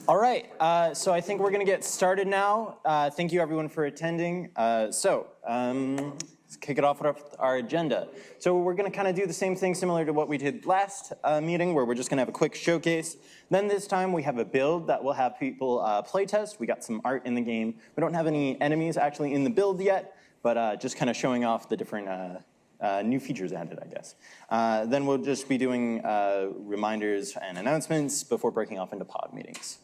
All right, so I think we're going to get started now. Thank you, everyone, for attending. Let's kick it off with our agenda. So we're going to kind of do the same thing similar to what we did last meeting, where we're just going to have a quick showcase. Then this time we have a build that we'll have people playtest. We got some art in the game. We don't have any enemies actually in the build yet, but just kind of showing off the different new features added, I guess. Then we'll just be doing reminders and announcements before breaking off into pod meetings.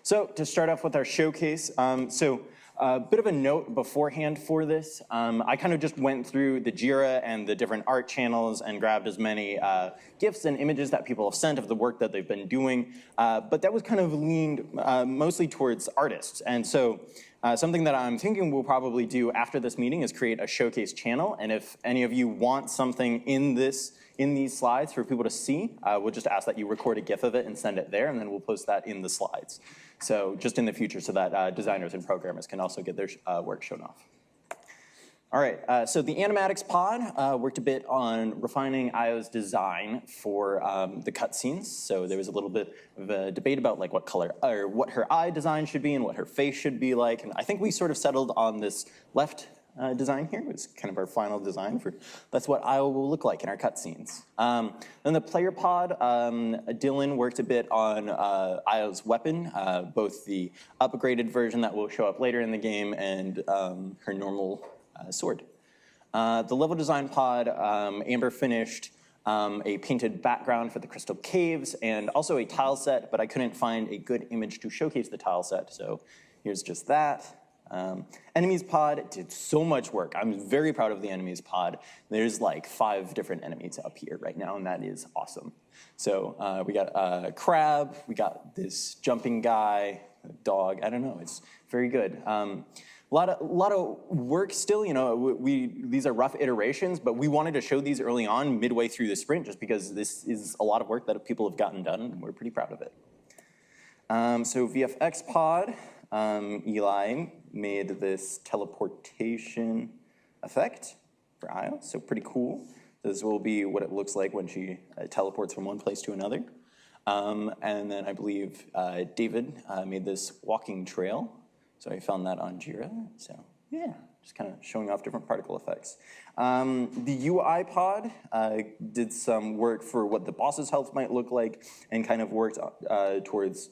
So to start off with our showcase, a bit of a note beforehand for this. I kind of just went through the Jira and the different art channels and grabbed as many GIFs and images that people have sent of the work that they've been doing, but that was kind of leaned mostly towards artists. And so something that I'm thinking we'll probably do after this meeting is create a showcase channel. And if any of you want something in these slides for people to see, we'll just ask that you record a GIF of it and send it there, and then we'll post that in the slides. So just in the future, so that designers and programmers can also get their work shown off. All right, so the Animatics pod worked a bit on refining Io's design for the cutscenes. So there was a little bit of a debate about like what color or what her eye design should be and what her face should be like. And I think we sort of settled on this left design here. It's kind of our final design for that's what Io will look like in our cutscenes. Then the player pod, Dylan worked a bit on Io's weapon, both the upgraded version that will show up later in the game and her normal sword. The level design pod, Amber finished a painted background for the crystal caves and also a tile set, but I couldn't find a good image to showcase the tile set, so here's just that. Enemies pod did so much work. I'm very proud of the enemies pod. There's like 5 different enemies up here right now, and that is awesome. So we got a crab, we got this jumping guy, a dog. I don't know. It's very good. A lot of work still. You know, these are rough iterations, but we wanted to show these early on, midway through the sprint, just because this is a lot of work that people have gotten done, and we're pretty proud of it. So VFX pod. Eli made this teleportation effect for Io, so pretty cool. This will be what it looks like when she teleports from one place to another. And then I believe David made this walking trail, so I found that on Jira. So yeah, just kind of showing off different particle effects. The UI pod did some work for what the boss's health might look like and kind of worked towards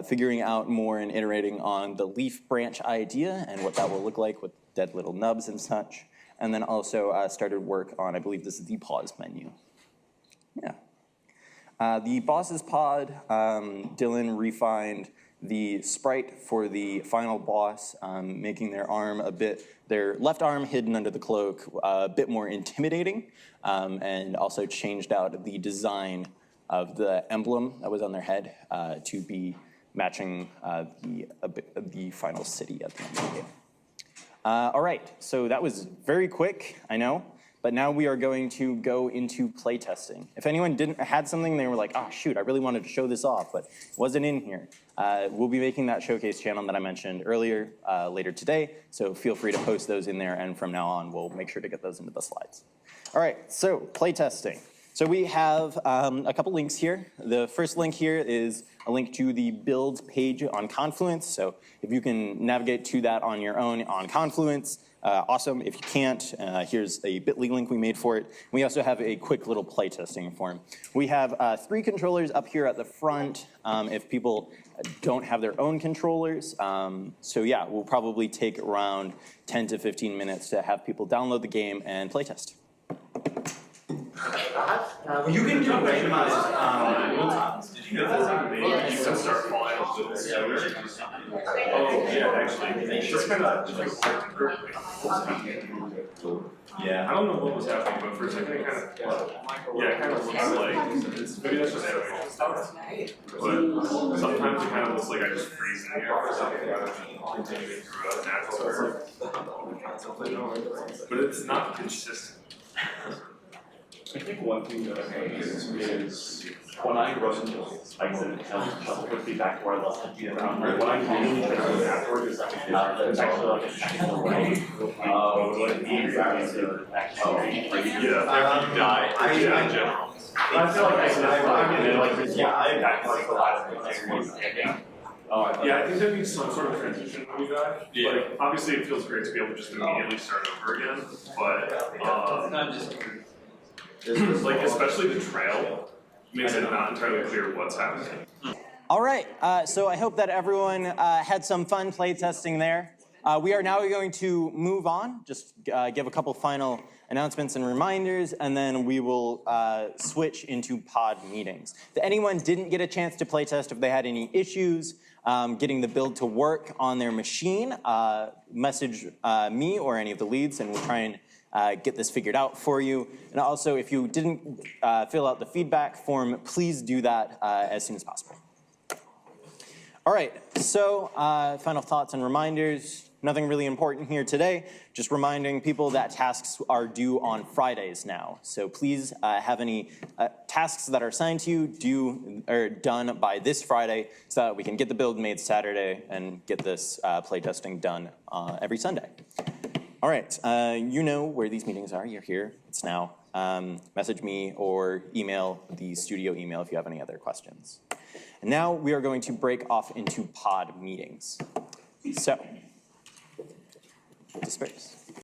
figuring out more and iterating on the leaf branch idea and what that will look like with dead little nubs and such. And then also started work on, I believe this is the pause menu. Yeah. The bosses pod, Dylan refined the sprite for the final boss, making their left arm hidden under the cloak a bit more intimidating, and also changed out the design of the emblem that was on their head to be matching the final city at the end of the game. All right, so that was very quick, I know, but now we are going to go into playtesting. If anyone had something, they were like, oh shoot, I really wanted to show this off, but it wasn't in here. We'll be making that showcase channel that I mentioned earlier later today, so feel free to post those in there, and from now on, we'll make sure to get those into the slides. All right, so playtesting. So we have a couple links here. The first link here is a link to the builds page on Confluence. So if you can navigate to that on your own on Confluence, awesome. If you can't, here's a bit.ly link we made for it. We also have a quick little playtesting form. We have 3 controllers up here at the front if people don't have their own controllers. So yeah, we'll probably take around 10 to 15 minutes to have people download the game and playtest. You can do randomized real times. Did you know that? You can start files. Oh, yeah, actually. It's kind of yeah, I don't know what was happening, but for a second it kind of, it kind of looks like, maybe that's just everything stuff. But sometimes it kind of looks like I just freeze in the air for a second rather than continuing through a natural order. But it's not consistent. I think one thing that I noticed is when I run spikes and it helps quickly back to where I lost it around. What I really think of afterward is there's actually like a technical way of like being to actually after you die in general. I feel like I like yeah, I like a lot of things. Yeah, I think that needs some sort of transition when we die. Yeah. Like, obviously, it feels great to be able to just immediately start over again, but like especially the trail makes it not entirely clear what's happening. All right, so I hope that everyone had some fun playtesting there. We are now going to move on, just give a couple final announcements and reminders, and then we will switch into pod meetings. If anyone didn't get a chance to playtest, if they had any issues getting the build to work on their machine, message me or any of the leads, and we'll try and get this figured out for you. And also, if you didn't fill out the feedback form, please do that as soon as possible. All right, so final thoughts and reminders. Nothing really important here today, just reminding people that tasks are due on Fridays now. So please have any tasks that are assigned to you done by this Friday so that we can get the build made Saturday and get this playtesting done every Sunday. All right, you know where these meetings are. You're here. It's now. Message me or email the studio email if you have any other questions. And now we are going to break off into pod meetings. So, disperse.